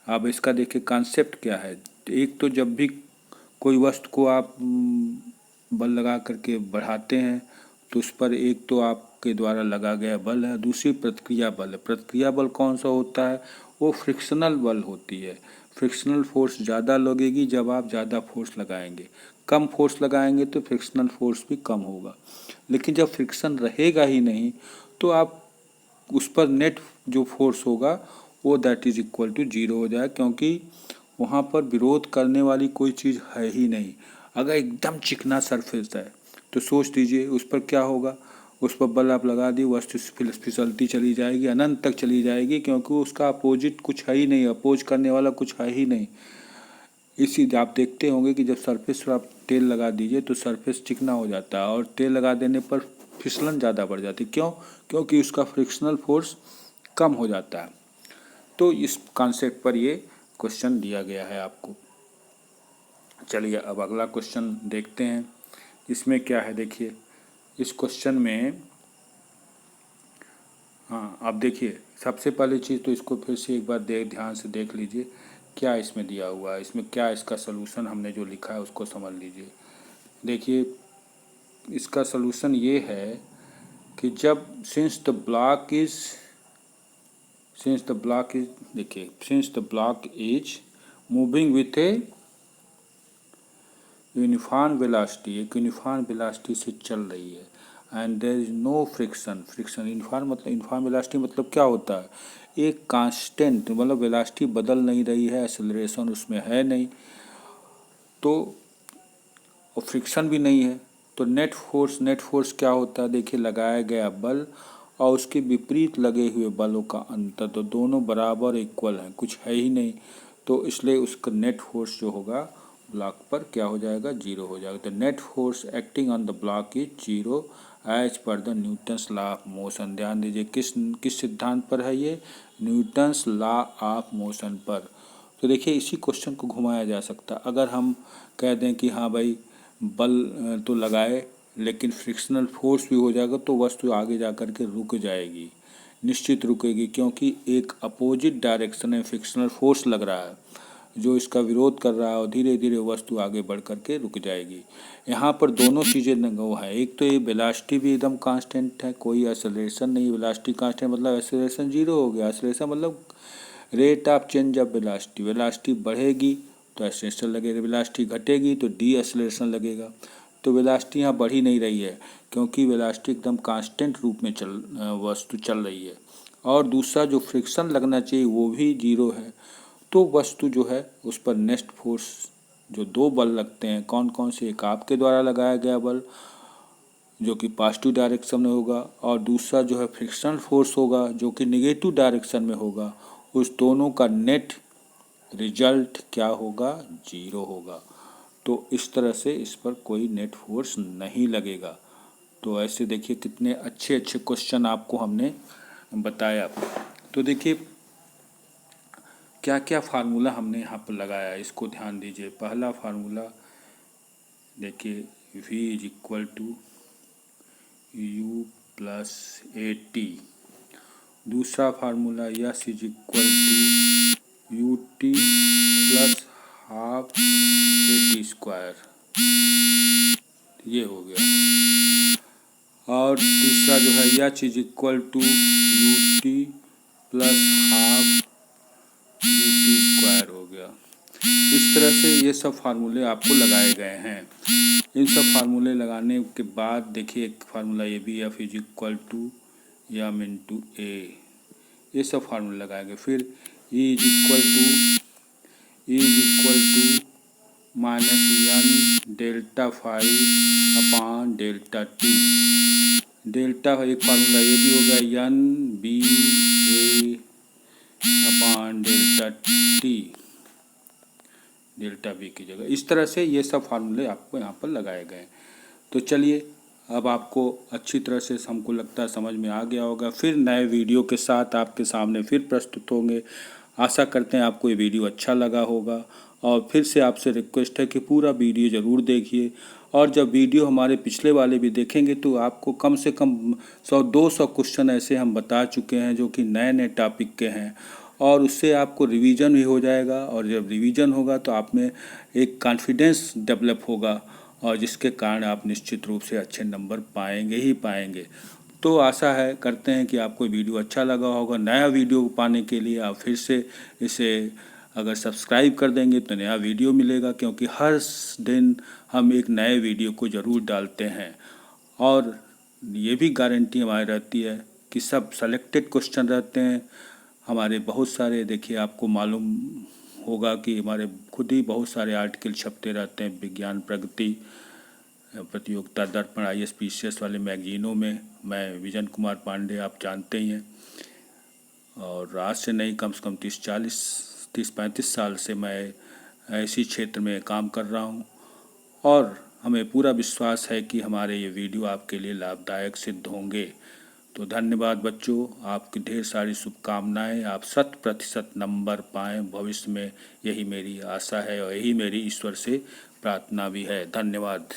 अब इसका देखिए कॉन्सेप्ट क्या है। एक तो जब भी कोई वस्तु को आप बल लगा करके बढ़ाते हैं तो उस पर एक तो आपके द्वारा लगा गया बल है, दूसरी प्रतिक्रिया बल है। प्रतिक्रिया बल कौन सा होता है? वो फ्रिक्शनल बल होती है। फ्रिक्शनल फोर्स ज़्यादा लगेगी जब आप ज़्यादा फोर्स लगाएंगे, कम फोर्स लगाएंगे तो फ्रिक्शनल फोर्स भी कम होगा। लेकिन जब फ्रिक्शन रहेगा ही नहीं तो आप उस पर नेट जो फोर्स होगा वो दैट इज इक्वल टू 0 हो जाए, क्योंकि वहाँ पर विरोध करने वाली कोई चीज़ है ही नहीं। अगर एकदम चिकना सरफेस है तो सोच लीजिए उस पर क्या होगा। उस पर बल आप लगा दिए, वस्तु फिसलती चली जाएगी, अनंत तक चली जाएगी, क्योंकि उसका अपोजिट कुछ है ही नहीं, अपोज करने वाला कुछ है ही नहीं। इसी आप देखते होंगे कि जब सरफेस पर आप तेल लगा दीजिए तो सरफेस चिकना हो जाता है, और तेल लगा देने पर फिसलन ज़्यादा बढ़ जाती है। क्यों? क्योंकि उसका फ्रिक्शनल फोर्स कम हो जाता है। तो इस कॉन्सेप्ट पर ये क्वेश्चन दिया गया है आपको। चलिए अब अगला क्वेश्चन देखते हैं। इसमें क्या है देखिए, इस क्वेश्चन में, हाँ आप देखिए, सबसे पहली चीज़ तो इसको फिर से एक बार ध्यान से देख लीजिए क्या इसमें दिया हुआ है, इसमें क्या इसका सलूशन हमने जो लिखा है उसको समझ लीजिए। देखिए इसका सलूशन ये है कि जब सिंस द ब्लॉक इज देखिए since the block is moving with a uniform velocity, एक यूनिफॉर्म वेलोसिटी से चल रही है, and there is no friction. Uniform velocity मतलब क्या होता है, एक कांस्टेंट, मतलब वेलोसिटी बदल नहीं रही है, एक्सेलरेशन उसमें है नहीं, तो और फ्रिक्शन भी नहीं है, तो नेट फोर्स क्या होता है, देखिए लगाया गया बल और उसके विपरीत लगे हुए बलों का अंतर, तो दोनों बराबर इक्वल हैं, कुछ है ही नहीं, तो इसलिए उसका नेट फोर्स जो होगा ब्लॉक पर क्या हो जाएगा, जीरो हो जाएगा। तो net force acting on the block is zero as per the Newton's law of motion. ध्यान दीजिए किस सिद्धांत पर है ये, न्यूटन्स लॉ ऑफ मोशन पर। तो देखिए इसी क्वेश्चन को घुमाया जा सकता है, अगर हम कह दें कि हाँ भाई बल तो लगाए लेकिन फ्रिक्शनल फोर्स भी हो जाएगा तो वस्तु आगे जा कर के रुक जाएगी, निश्चित रुकेगी, क्योंकि एक अपोजिट डायरेक्शन में फ्रिक्शनल फोर्स लग रहा है जो इसका विरोध कर रहा है, और धीरे धीरे वस्तु आगे बढ़ कर के रुक जाएगी। यहाँ पर दोनों चीज़ें वो है, एक तो ये वेलोसिटी भी एकदम कांस्टेंट है, कोई एक्सेलरेशन नहीं, वेलोसिटी कांस्टेंट मतलब एक्सेलरेशन जीरो हो गया, एक्सेलरेशन मतलब rate of change of velocity, velocity बढ़ेगी तो एक्सेलरेशन लगेगा, वेलोसिटी घटेगी तो डी एक्सेलरेशन लगेगा। तो वेलोसिटी यहाँ बढ़ ही नहीं रही है क्योंकि वेलोसिटी एकदम कांस्टेंट रूप में वस्तु चल रही है, और दूसरा जो फ्रिक्शन लगना चाहिए वो भी जीरो है, तो वस्तु जो है उस पर नेट फोर्स, जो दो बल लगते हैं, कौन कौन से, एक आपके द्वारा लगाया गया बल जो कि पॉजिटिव डायरेक्शन में होगा, और दूसरा जो है फ्रिक्शनल फोर्स होगा जो कि नेगेटिव डायरेक्शन में होगा, उस दोनों का नेट रिजल्ट क्या होगा, जीरो होगा। तो इस तरह से इस पर कोई नेट फोर्स नहीं लगेगा। तो ऐसे देखिए कितने अच्छे अच्छे क्वेश्चन आपको हमने बताया। तो देखिए क्या क्या फार्मूला हमने यहाँ पर लगाया, इसको ध्यान दीजिए। पहला फार्मूला देखिए v is equal to you plus A T, दूसरा formula S is equal to U T plus half A T square, ये हो गया, और तीसरा जो है H is equal to U T plus half U T square हो गया। इस तरह से ये सब फार्मूले आपको लगाए गए हैं। इन सब फार्मूले लगाने के बाद देखिए एक फार्मूला ये भी, F is equal to M into A, ये सब फार्मूले लगाए गए। फिर E is equal to minus N delta five upon delta T, delta एक फार्मूला ये भी हो गया, N B A upon delta T, delta B की जगह। इस तरह से ये सब फार्मूले आपको यहाँ पर लगाए गए। तो चलिए अब आपको अच्छी तरह से हमको लगता है समझ में आ गया होगा। फिर नए वीडियो के साथ आपके सामने फिर प्रस्तुत होंगे। आशा करते हैं आपको ये वीडियो अच्छा लगा होगा, और फिर से आपसे रिक्वेस्ट है कि पूरा वीडियो ज़रूर देखिए, और जब वीडियो हमारे पिछले वाले भी देखेंगे तो आपको कम से कम 100-200 क्वेश्चन ऐसे हम बता चुके हैं जो कि नए नए टॉपिक के हैं, और उससे आपको रिवीजन भी हो जाएगा, और जब रिवीजन होगा तो आप में एक कॉन्फिडेंस डेवलप होगा, और जिसके कारण आप निश्चित रूप से अच्छे नंबर पाएंगे ही पाएंगे। तो आशा है करते हैं कि आपको वीडियो अच्छा लगा होगा। नया वीडियो पाने के लिए आप फिर से इसे अगर सब्सक्राइब कर देंगे तो नया वीडियो मिलेगा, क्योंकि हर दिन हम एक नए वीडियो को ज़रूर डालते हैं, और ये भी गारंटी हमारी रहती है कि सब सेलेक्टेड क्वेश्चन रहते हैं हमारे। बहुत सारे देखिए आपको मालूम होगा कि हमारे खुद ही बहुत सारे आर्टिकल छपते रहते हैं विज्ञान प्रगति, प्रतियोगिता दर्पण, ISPCS वाले मैगजीनों में। मैं विजन कुमार पांडे, आप जानते ही हैं, और आज से नहीं कम से कम 30-35 साल से मैं ऐसी क्षेत्र में काम कर रहा हूं, और हमें पूरा विश्वास है कि हमारे ये वीडियो आपके लिए लाभदायक सिद्ध होंगे। तो धन्यवाद बच्चों, आपकी ढेर सारी शुभकामनाएं, आप 100% नंबर पाएं भविष्य में, यही मेरी आशा है और यही मेरी ईश्वर से प्रार्थना भी है। धन्यवाद।